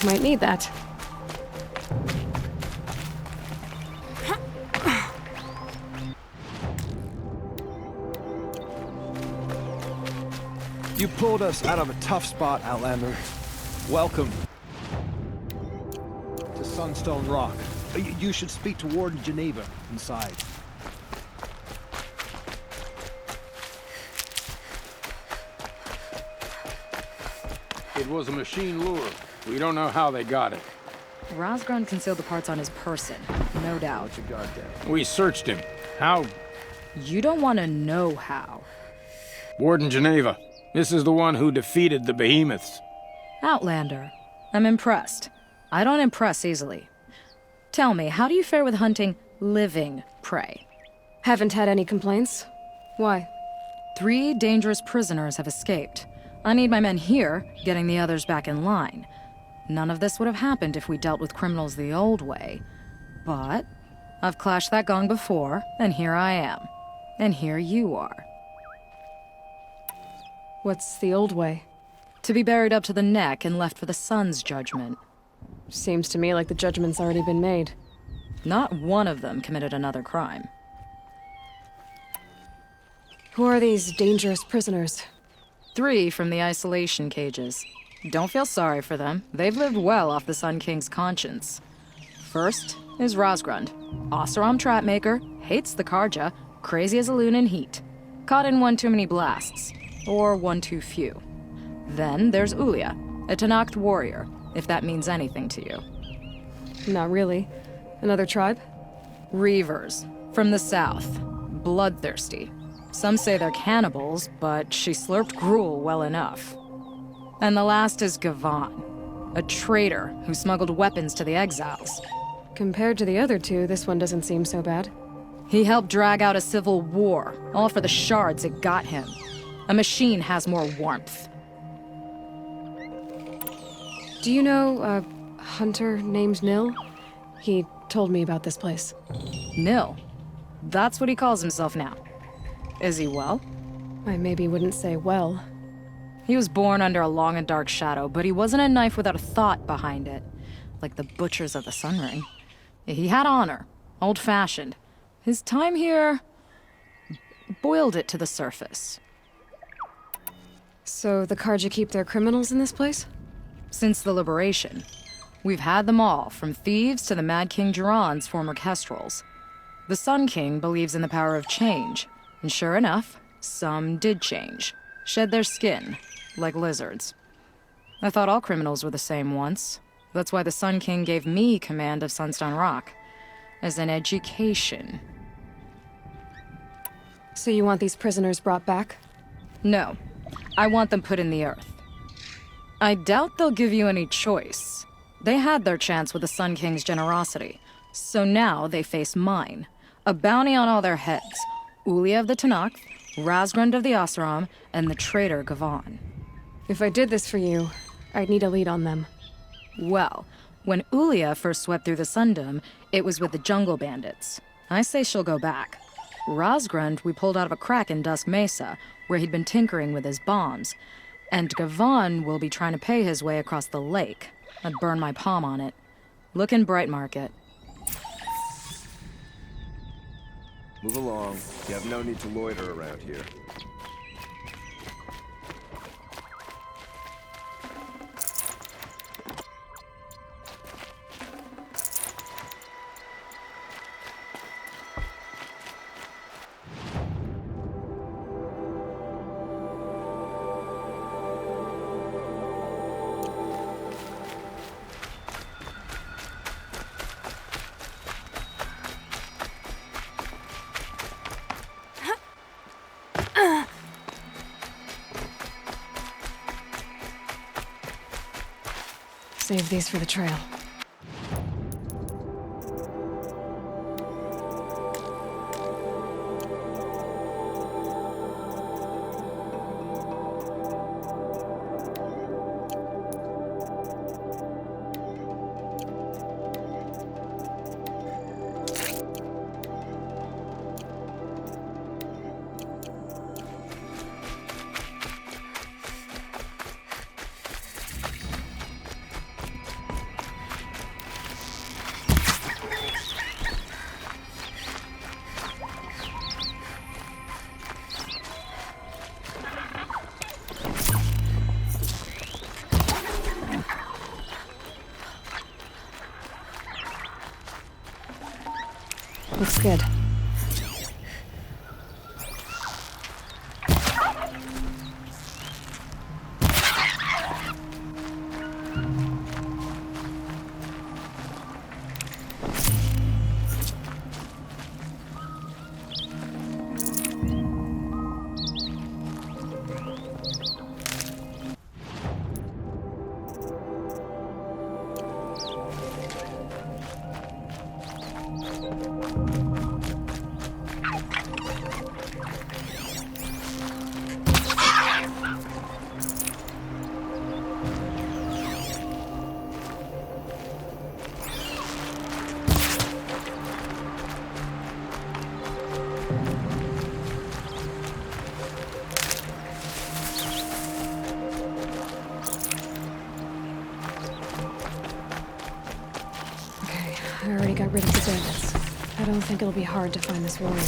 Might need that. You pulled us out of a tough spot, Outlander. Welcome to Sunstone Rock. You should speak to Warden Geneva inside. It was a machine lure. We don't know how they got it. Rosgrund concealed the parts on his person, no doubt. Put your guard down. We searched him. How? You don't want to know how. Warden Geneva. This is the one who defeated the behemoths. Outlander. I'm impressed. I don't impress easily. Tell me, how do you fare with hunting living prey? Haven't had any complaints. Why? 3 dangerous prisoners have escaped. I need my men here, getting the others back in line. None of this would have happened if we dealt with criminals the old way. But I've clashed that gong before, and here I am. And here you are. What's the old way? To be buried up to the neck and left for the sun's judgment. Seems to me like the judgment's already been made. Not one of them committed another crime. Who are these dangerous prisoners? 3 from the isolation cages. Don't feel sorry for them. They've lived well off the Sun King's conscience. First is Rosgrund. Oseram trapmaker, hates the Karja, crazy as a loon in heat. Caught in one too many blasts. Or one too few. Then there's Ulia, a Tanakh warrior, if that means anything to you. Not really. Another tribe? Reavers, from the south. Bloodthirsty. Some say they're cannibals, but she slurped gruel well enough. And the last is Gavan, a traitor who smuggled weapons to the exiles. Compared to the other 2, this one doesn't seem so bad. He helped drag out a civil war, all for the shards it got him. A machine has more warmth. Do you know a hunter named Nil? He told me about this place. Nil. That's what he calls himself now. Is he well? I maybe wouldn't say well. He was born under a long and dark shadow, but he wasn't a knife without a thought behind it. Like the butchers of the Sun Ring. He had honor. Old-fashioned. His time here boiled it to the surface. So the Karja keep their criminals in this place? Since the liberation. We've had them all, from thieves to the Mad King Jiran's former kestrels. The Sun King believes in the power of change, and sure enough, some did change. Shed their skin, like lizards. I thought all criminals were the same once. That's why the Sun King gave me command of Sunstone Rock. As an education. So you want these prisoners brought back? No. I want them put in the earth. I doubt they'll give you any choice. They had their chance with the Sun King's generosity, so now they face mine. A bounty on all their heads. Ulia of the Tanakh, Rosgrund of the Oseram, and the traitor Gavan. If I did this for you, I'd need a lead on them. Well, when Ulia first swept through the Sundom, it was with the jungle bandits. I say she'll go back. Rosgrund we pulled out of a crack in Dusk Mesa, where he'd been tinkering with his bombs. And Gavan will be trying to pay his way across the lake. I'd burn my palm on it. Look in Bright Market. Move along. You have no need to loiter around here. Save these for the trail. Good. I already got rid of the bandits. I don't think it'll be hard to find this warrior.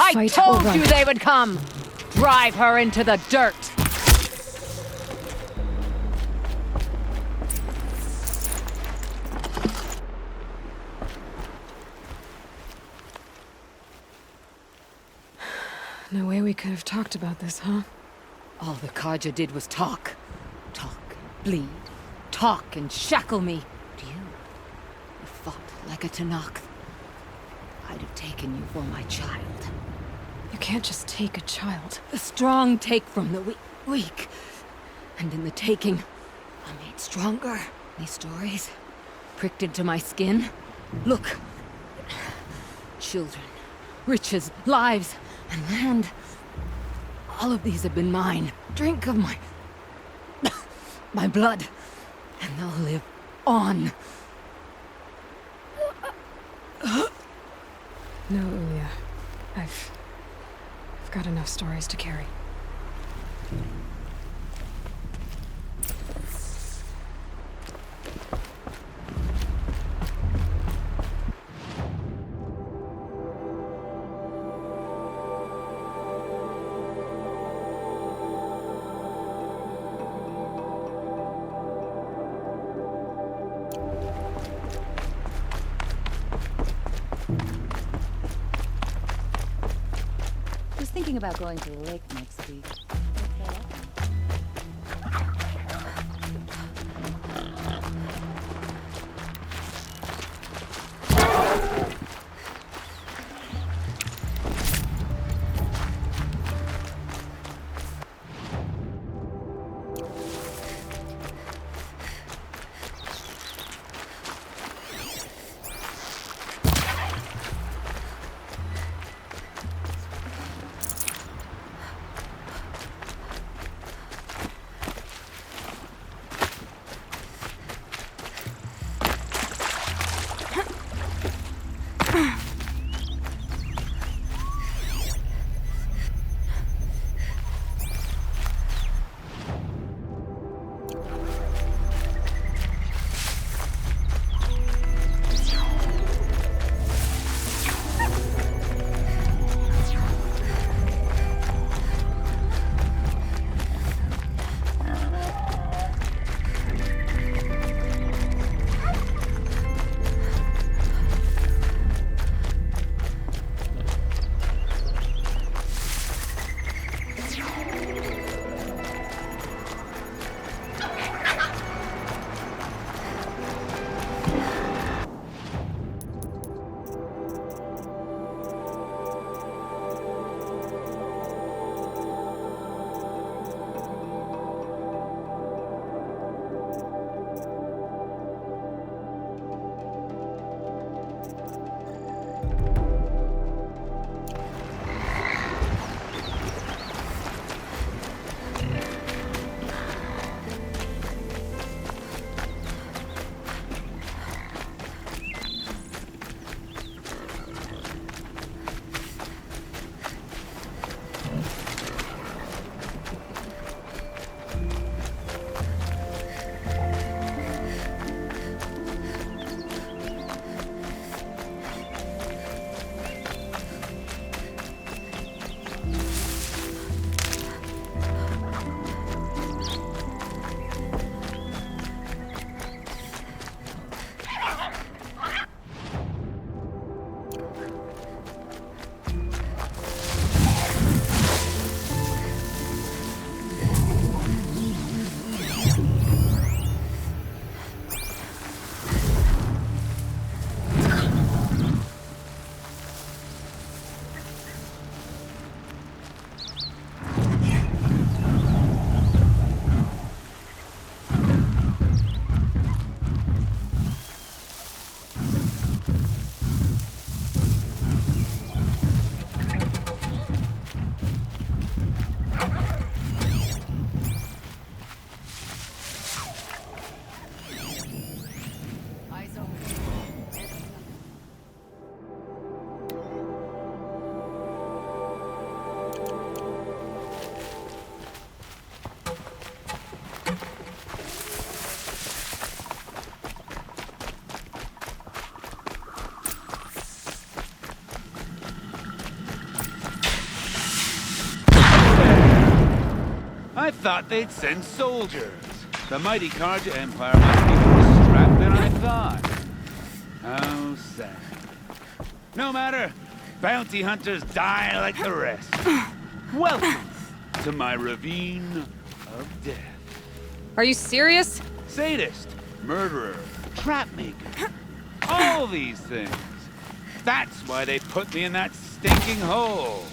I Fight or told run. you they would come! Drive her into the dirt! No way we could have talked about this, huh? All the Kaja did was talk. Talk and bleed. Talk and shackle me. But you fought like a Tanakh. I'd have taken you for my child. You can't just take a child. The strong take from the weak. And in the taking, I'm made stronger. These stories pricked into my skin. Look. Children, riches, lives, and land. All of these have been mine. Drink of my... my blood. And they'll live on. No, Ulia. I've got enough stories to carry. Was thinking about going to the lake next week. I thought they'd send soldiers. The mighty Karja Empire must be more strapped than I thought. How sad. No matter. Bounty hunters die like the rest. Welcome to my ravine of death. Are you serious? Sadist, murderer, trapmaker. All these things. That's why they put me in that stinking hole.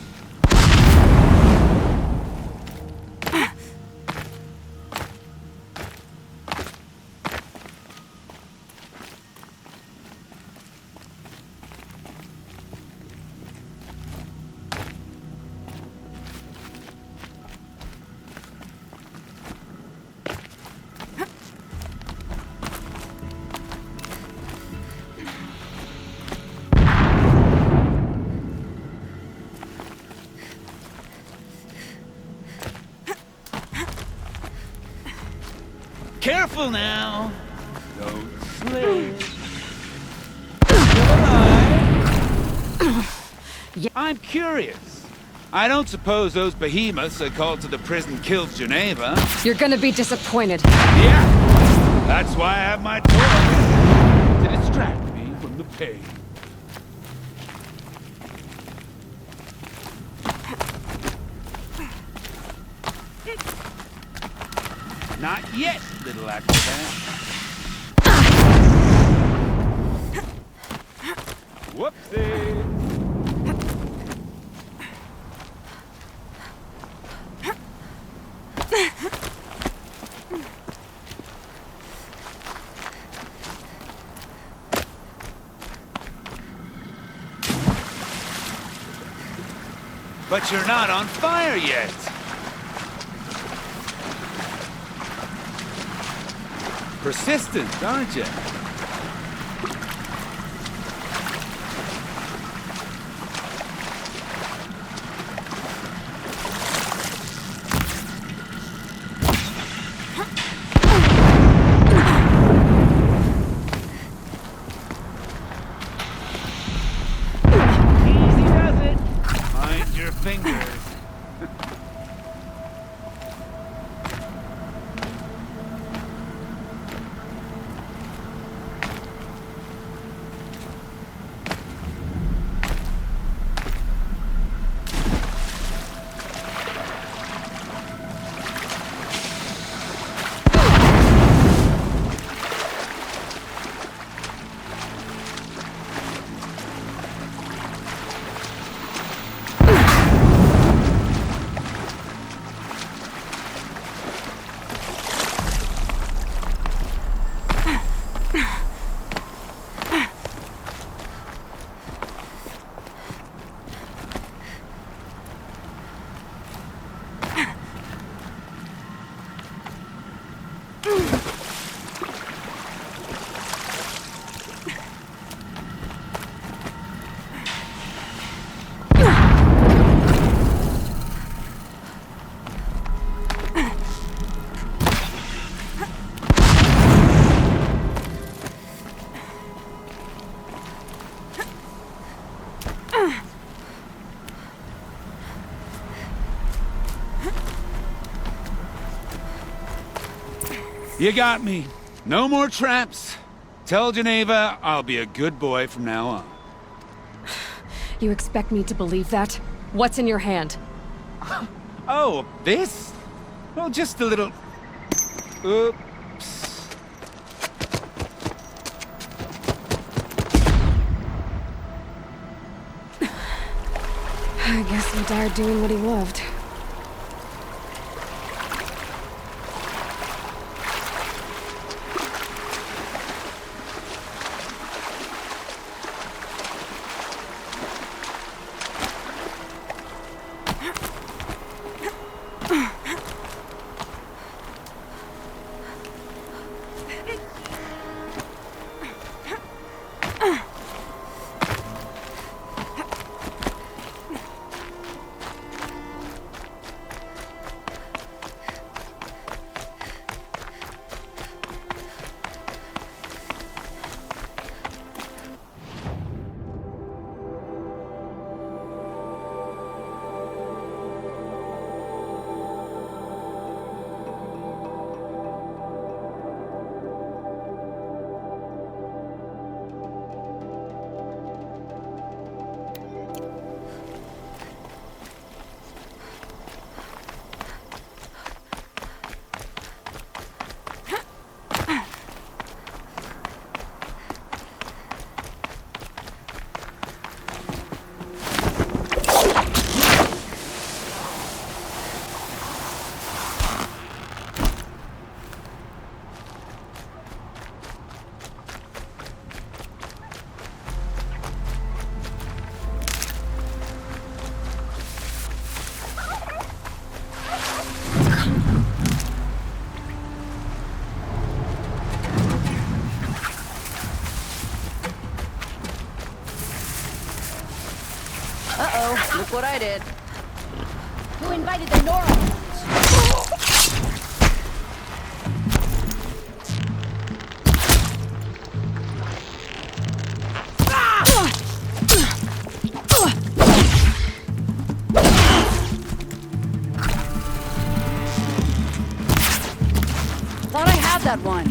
Careful now. Don't slip. Still alive? I'm curious. I don't suppose those behemoths I called to the prison killed Geneva. You're gonna be disappointed. Yeah. That's why I have my toys. To distract me from the pain. Not yet, little acrobat. Whoopsie! But you're not on fire yet. Persistent, aren't you? Easy does it. Mind your fingers. You got me. No more traps. Tell Geneva I'll be a good boy from now on. You expect me to believe that? What's in your hand? Oh, this? Well, just a little... Oops. I guess he died doing what he loved. Look what I did. Who invited the Nora? Thought I had that one.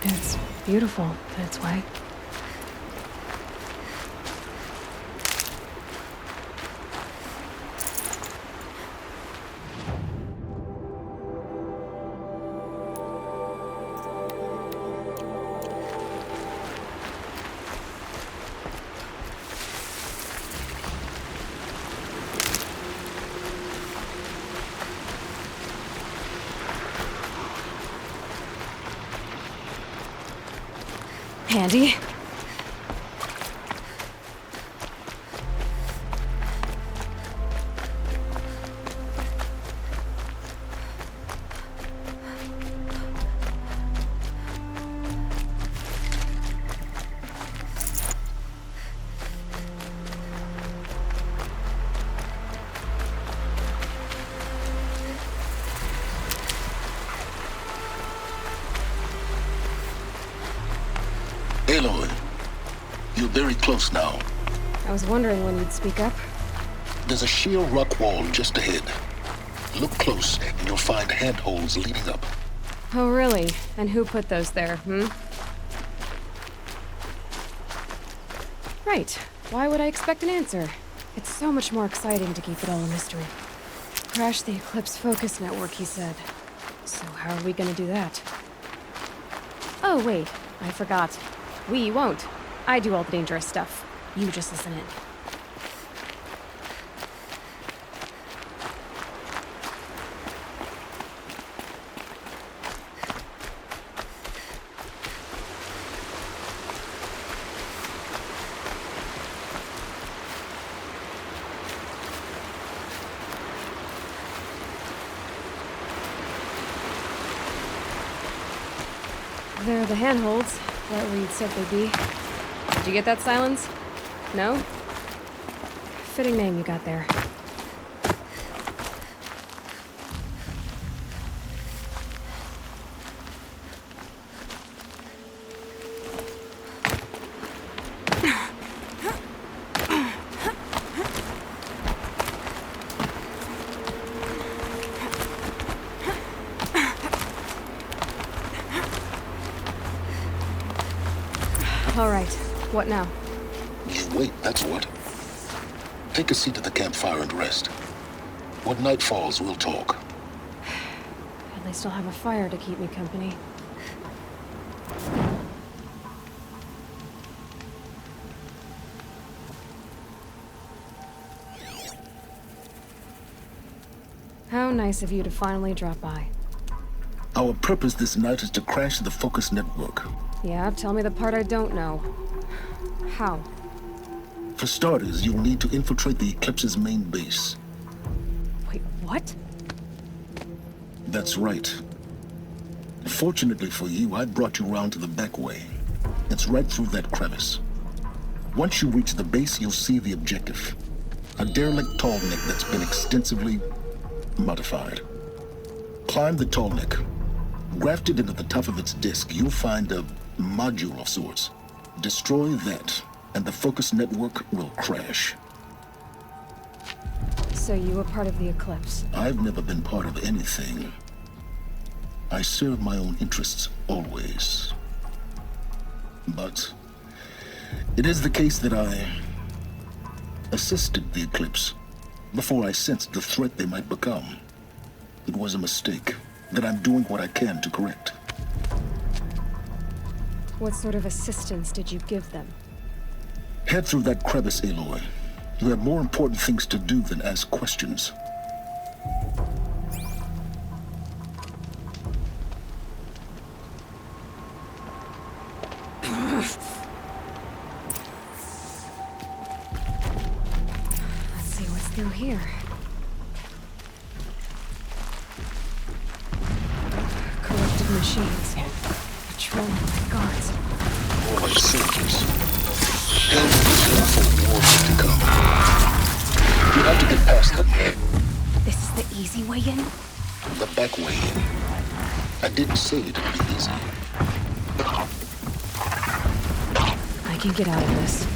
It's beautiful in its way. Handy. Aloy, you're very close now. I was wondering when you'd speak up. There's a sheer rock wall just ahead. Look close and you'll find handholds leading up. Oh, really? And who put those there, Right. Why would I expect an answer? It's so much more exciting to keep it all a mystery. Crash the Eclipse focus network, he said. So how are we gonna do that? Oh, wait. I forgot. We won't. I do all the dangerous stuff. You just listen in. They're the handholds, right where you'd said they'd be. Did you get that, Silence? No? Fitting name you got there. All right. What now? You wait, that's what. Take a seat at the campfire and rest. When night falls, we'll talk. At least I'll have a fire to keep me company. How nice of you to finally drop by. Our purpose this night is to crash the Focus network. Yeah, tell me the part I don't know. How? For starters, you'll need to infiltrate the Eclipse's main base. Wait, what? That's right. Fortunately for you, I brought you round to the back way. It's right through that crevice. Once you reach the base, you'll see the objective. A derelict tall neck that's been extensively modified. Climb the tall neck. Grafted into the top of its disk, you'll find a module of sorts. Destroy that, and the Focus network will crash. So you were part of the Eclipse? I've never been part of anything. I serve my own interests always. But it is the case that I assisted the Eclipse before I sensed the threat they might become. It was a mistake that I'm doing what I can to correct. What sort of assistance did you give them? Head through that crevice, Aloy. You have more important things to do than ask questions. Let's see what's through here. Corrupted machines. Patrolling my guards. All our soldiers. Hell is in for war to come. You have to get past them. This is the easy way in? The back way in. I didn't say it'd be easy. I can get out of this.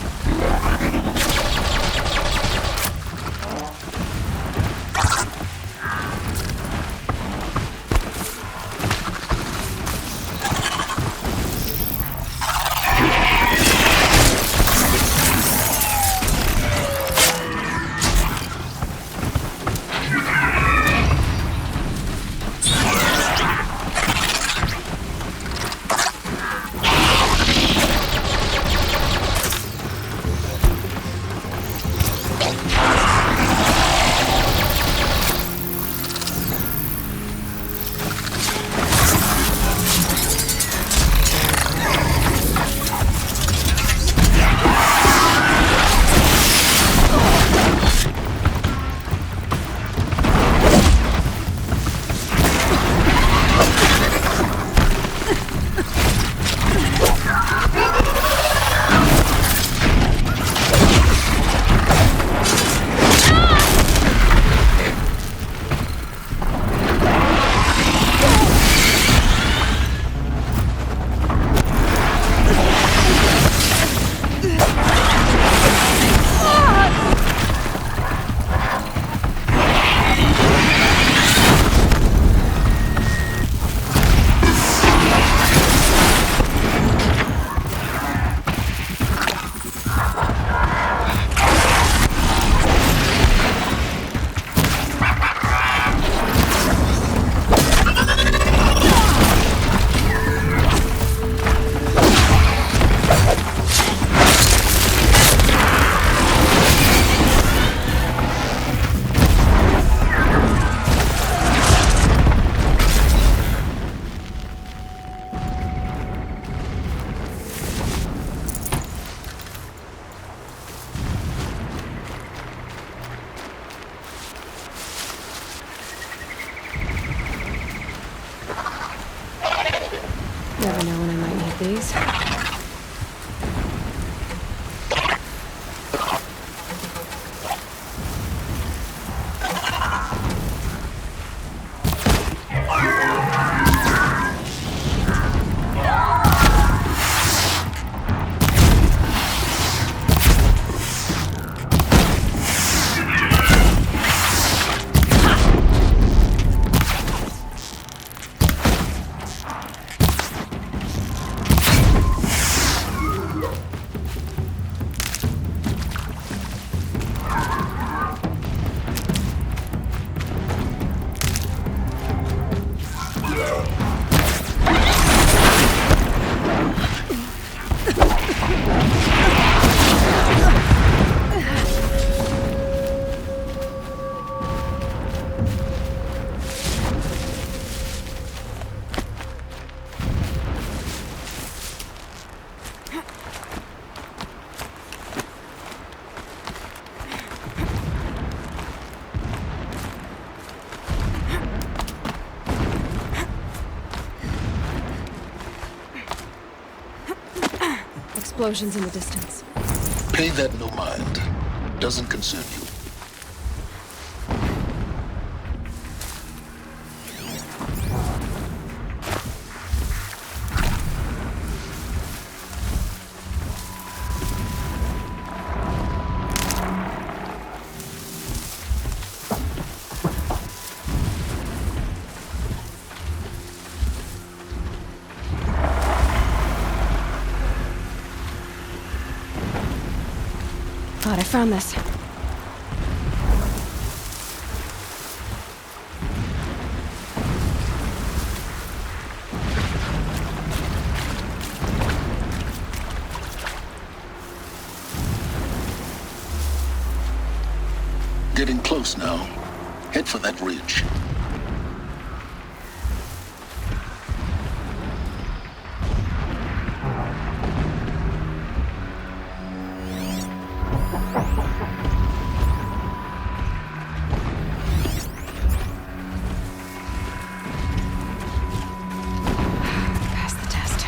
things. Explosions in the distance. Pay that no mind. Doesn't concern you. Thought I found this. Getting close now. Head for that ridge. Pass the test.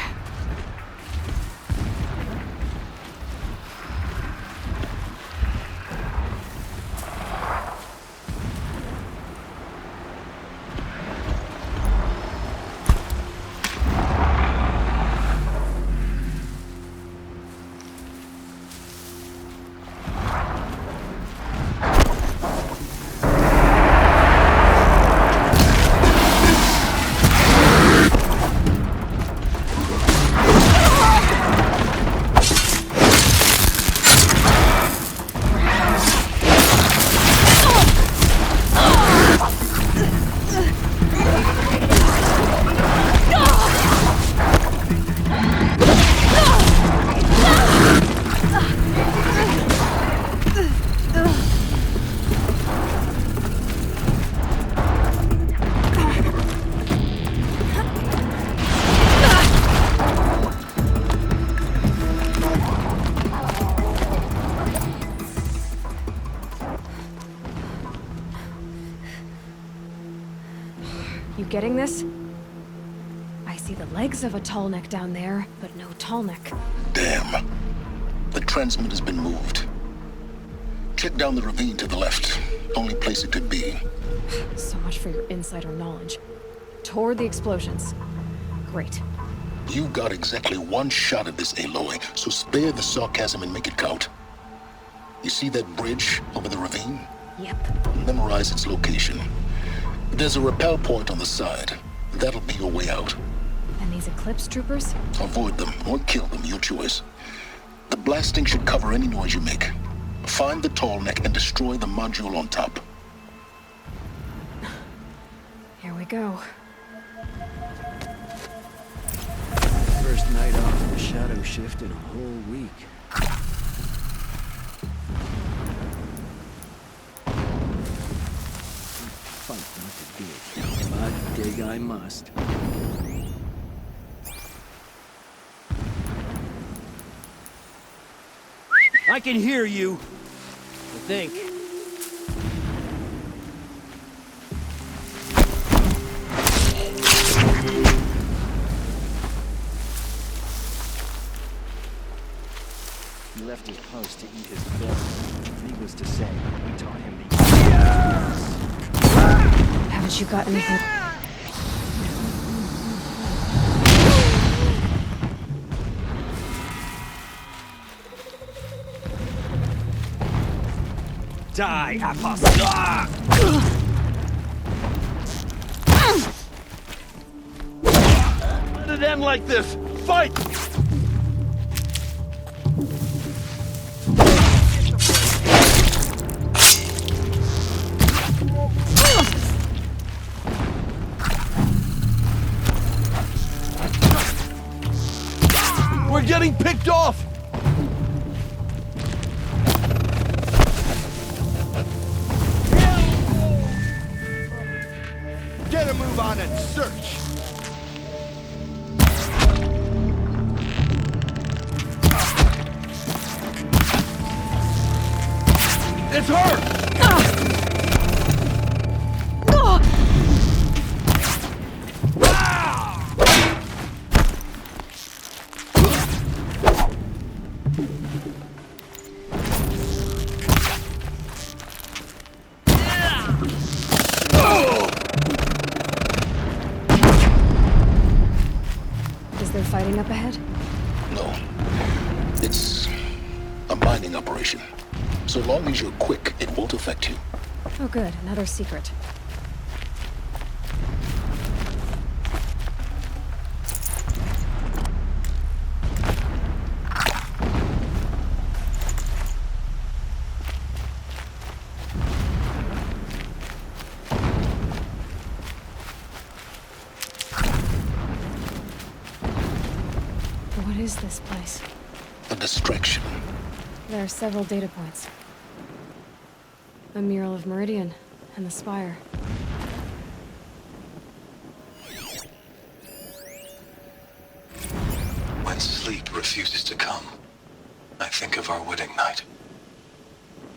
You getting this? I see the legs of a tall neck down there, but no tall neck. Damn. The transmitter's been moved. Check down the ravine to the left. Only place it could be. So much for your insider knowledge. Toward the explosions. Great. You got exactly one shot at this, Aloy, so spare the sarcasm and make it count. You see that bridge over the ravine? Yep. Memorize its location. There's a rappel point on the side. That'll be your way out. And these Eclipse troopers? Avoid them or kill them, your choice. The blasting should cover any noise you make. Find the tall neck and destroy the module on top. Here we go. First night off of the shadow shift in a whole week. Fight not to do it, but dig I must. I can hear you, I think. left his post to eat his fill. Needless to say, we taught him the... Haven't you got anything? Die, apostle! Let it end like this! Fight! We're getting picked off! Get a move on and search! It's her! Is there fighting up ahead? No. It's a mining operation. So long as you're quick, it won't affect you. Oh good, another secret. What is this place? A distraction. There are several data points. A mural of Meridian and the spire. When sleep refuses to come, I think of our wedding night.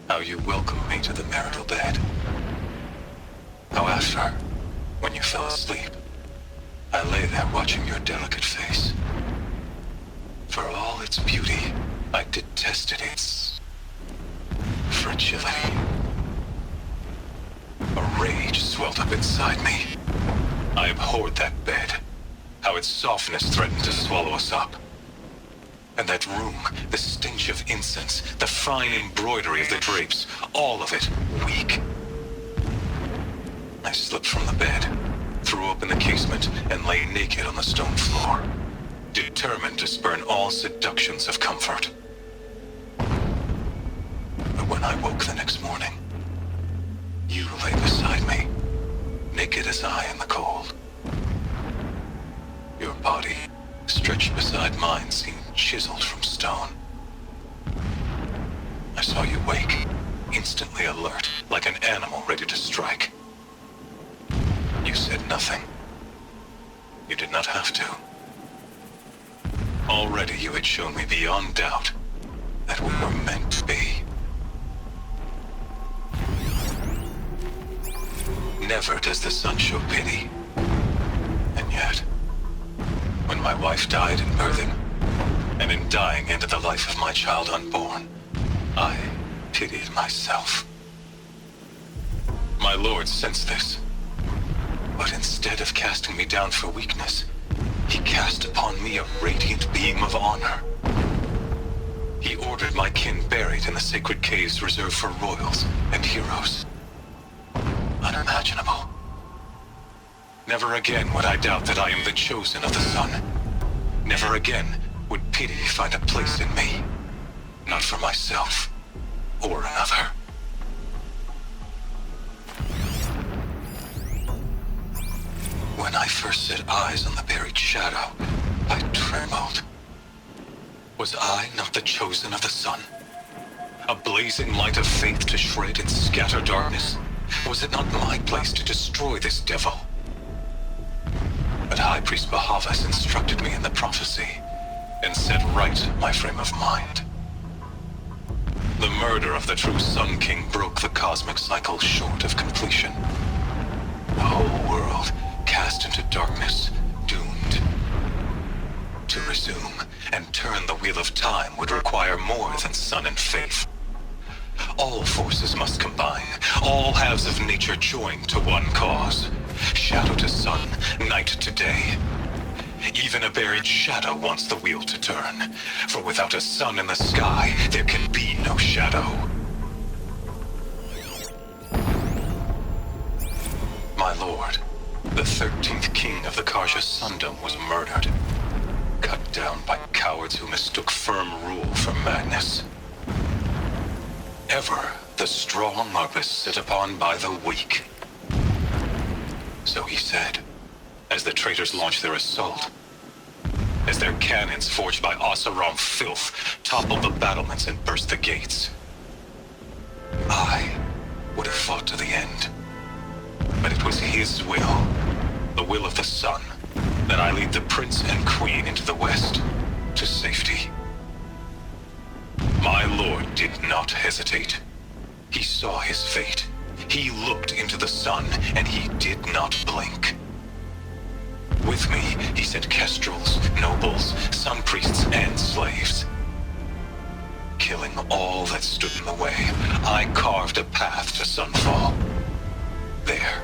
How you welcomed me to the marital bed. How after, when you fell asleep, I lay there watching your delicate face. For all its beauty, I detested its fragility. A rage swelled up inside me. I abhorred that bed, how its softness threatened to swallow us up. And that room, the stench of incense, the fine embroidery of the drapes, all of it weak. I slipped from the bed, threw open the casement, and lay naked on the stone floor, determined to spurn all seductions of comfort. But when I woke the next morning, you lay beside me, naked as I in the cold. Your body, stretched beside mine, seemed chiseled from stone. I saw you wake, instantly alert, like an animal ready to strike. You said nothing. You did not have to. Already you had shown me beyond doubt that we were meant to be. Never does the sun show pity. And yet, when my wife died in birthing, and in dying ended the life of my child unborn, I pitied myself. My lord sensed this, but instead of casting me down for weakness, he cast upon me a radiant beam of honor. He ordered my kin buried in the sacred caves reserved for royals and heroes. Unimaginable. Never again would I doubt that I am the chosen of the sun. Never again would pity find a place in me. Not for myself or another. When I first set eyes on the buried shadow, I trembled. Was I not the chosen of the sun? A blazing light of faith to shred and scatter darkness? Was it not my place to destroy this devil? But High Priest Bahavas instructed me in the prophecy, and set right my frame of mind. The murder of the true Sun King broke the cosmic cycle short of completion. The whole world cast into darkness, doomed to resume and turn the wheel wheel of time would require more than sun and faith. All forces must combine, all halves of nature join to one cause. Shadow to sun, night to day. Even a buried shadow wants the wheel to turn, for without a sun in the sky, there can be no shadow. My lord, the 13th king of the Karja Sundom was murdered, cut down by cowards who mistook firm rule for madness. Ever the strong are beset upon by the weak. So he said, as the traitors launched their assault, as their cannons forged by Oseram filth toppled the battlements and burst the gates. I would have fought to the end. But it was his will, the will of the sun, that I lead the prince and queen into the west, to safety. My lord did not hesitate. He saw his fate. He looked into the sun, and he did not blink. With me, he sent kestrels, nobles, sun priests, and slaves. Killing all that stood in the way, I carved a path to sunfall. There,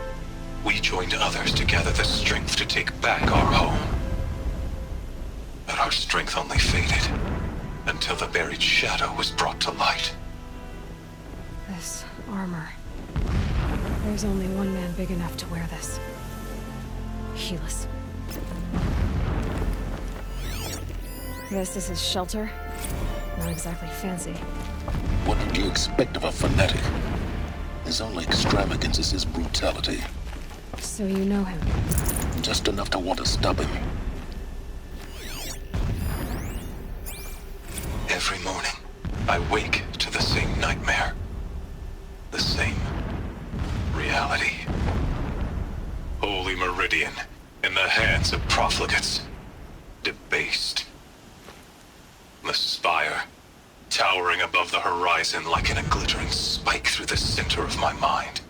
we joined others to gather the strength to take back our home. But our strength only faded, until the buried shadow was brought to light. This armor. There's only one man big enough to wear this. Helis. This is his shelter. Not exactly fancy. What did you expect of a fanatic? His only extravagance is his brutality. So you know him? Just enough to want to stop him. Every morning, I wake to the same nightmare. The same reality. Holy Meridian, in the hands of profligates. Debased. The spire, towering above the horizon like a glittering spike through the center of my mind.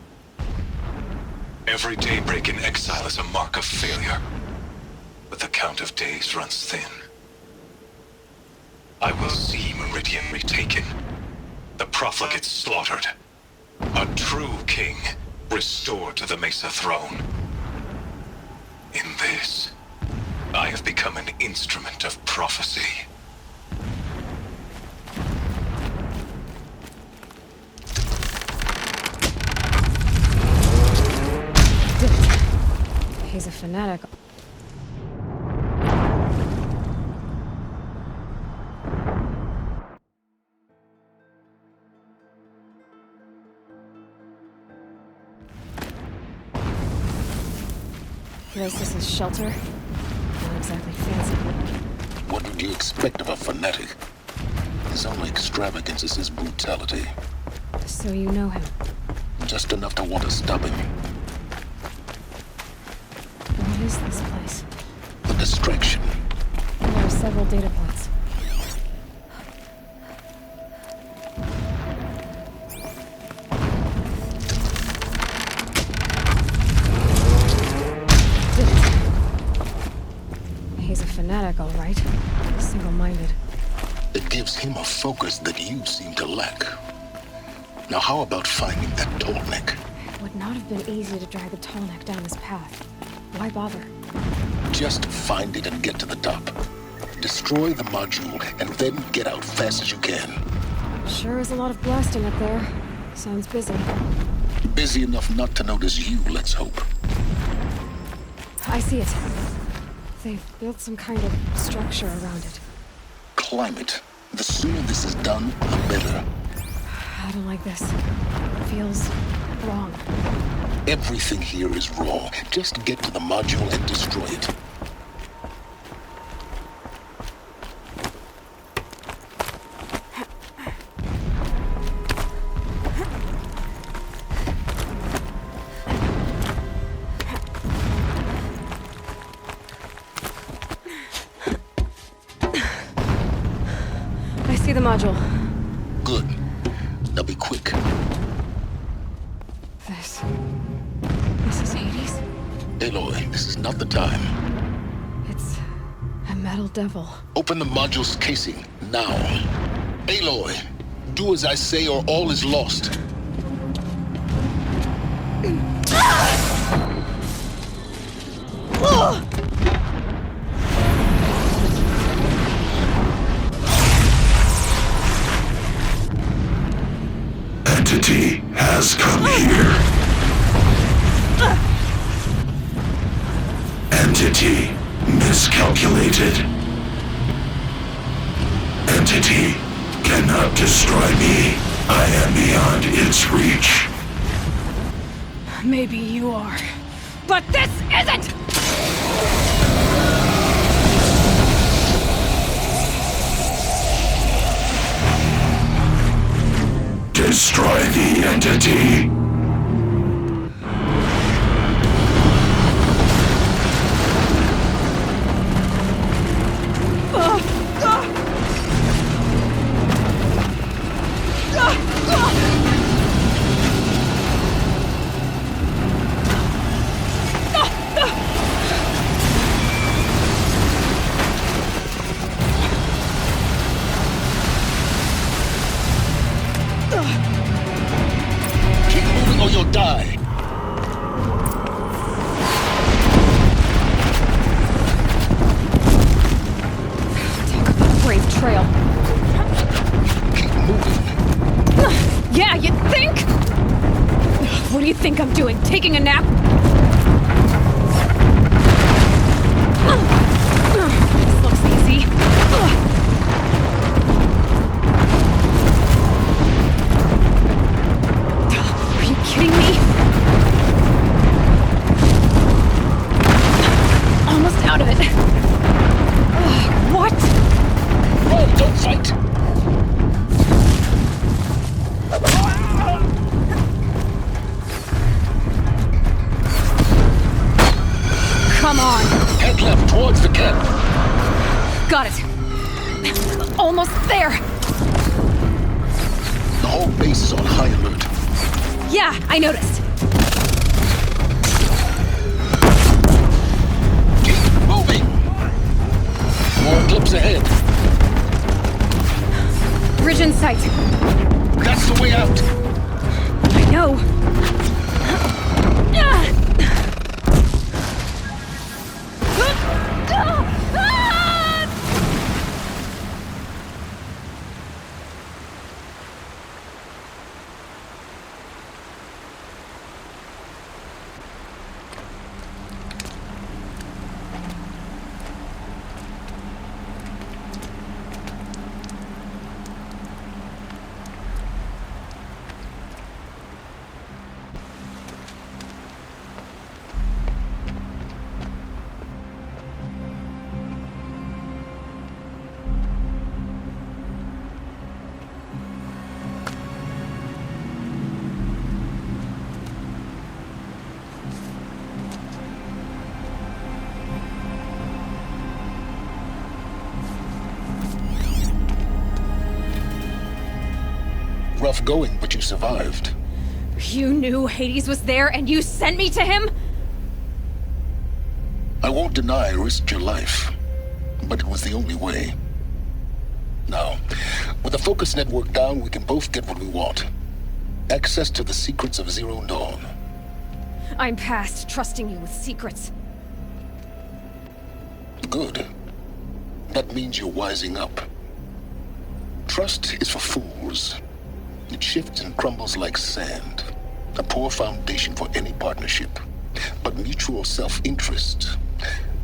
Every daybreak in exile is a mark of failure, but the count of days runs thin. I will see Meridian retaken, the profligates slaughtered, a true king restored to the Mesa throne. In this, I have become an instrument of prophecy. He's a fanatic. This is his shelter. Not exactly fancy. What did you expect of a fanatic? His only extravagance is his brutality. So you know him? Just enough to want to stop him. What is this place? The distraction. There are several data points. He's a fanatic, all right. Single-minded. It gives him a focus that you seem to lack. Now how about finding that tallneck? It would not have been easy to drag the tallneck down this path. Why bother? Just find it and get to the top. Destroy the module and then get out fast as you can. Sure is a lot of blasting up there. Sounds busy. Busy enough not to notice you, let's hope. I see it. They've built some kind of structure around it. Climb it. The sooner this is done, the better. I don't like this. It feels wrong. Everything here is wrong. Just get to the module and destroy it. I see the module. Good. Now be quick. This is Hades? Aloy, this is not the time. It's a Battle Devil. Open the module's casing, now. Aloy, do as I say or all is lost. Entity has come here. Entity miscalculated. Entity cannot destroy me. I am beyond its reach. Maybe you are. But this isn't! Destroy the entity. Keep moving or you'll die. Brave trail. Keep moving. Yeah, you think? What do you think I'm doing? Taking a nap? This looks easy. Are you kidding me? Almost out of it. What? Oh, don't fight. Come on. Head left towards the camp. Got it. Almost there. The whole base is on high alert. Yeah, I noticed. Keep moving. More clips ahead. Bridge in sight. That's the way out. I know. Rough going, but you survived. You knew Hades was there and you sent me to him? I won't deny I risked your life, but it was the only way. Now, with the focus network down, we can both get what we want. Access to the secrets of Zero Dawn. I'm past trusting you with secrets. Good. That means you're wising up. Trust is for fools. It shifts and crumbles like sand. A poor foundation for any partnership. But mutual self-interest,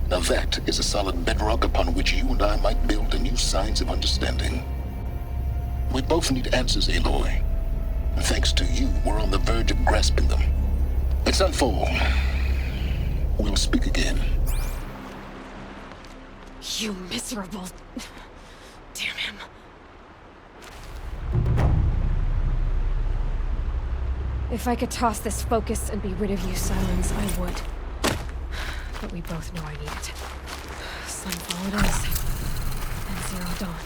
now that is a solid bedrock upon which you and I might build a new science of understanding. We both need answers, Aloy. And thanks to you, we're on the verge of grasping them. Let's unfold. We'll speak again. You miserable... Damn him. If I could toss this focus and be rid of you, Silence, I would. But we both know I need it. Sunfall it is. And Zero Dawn.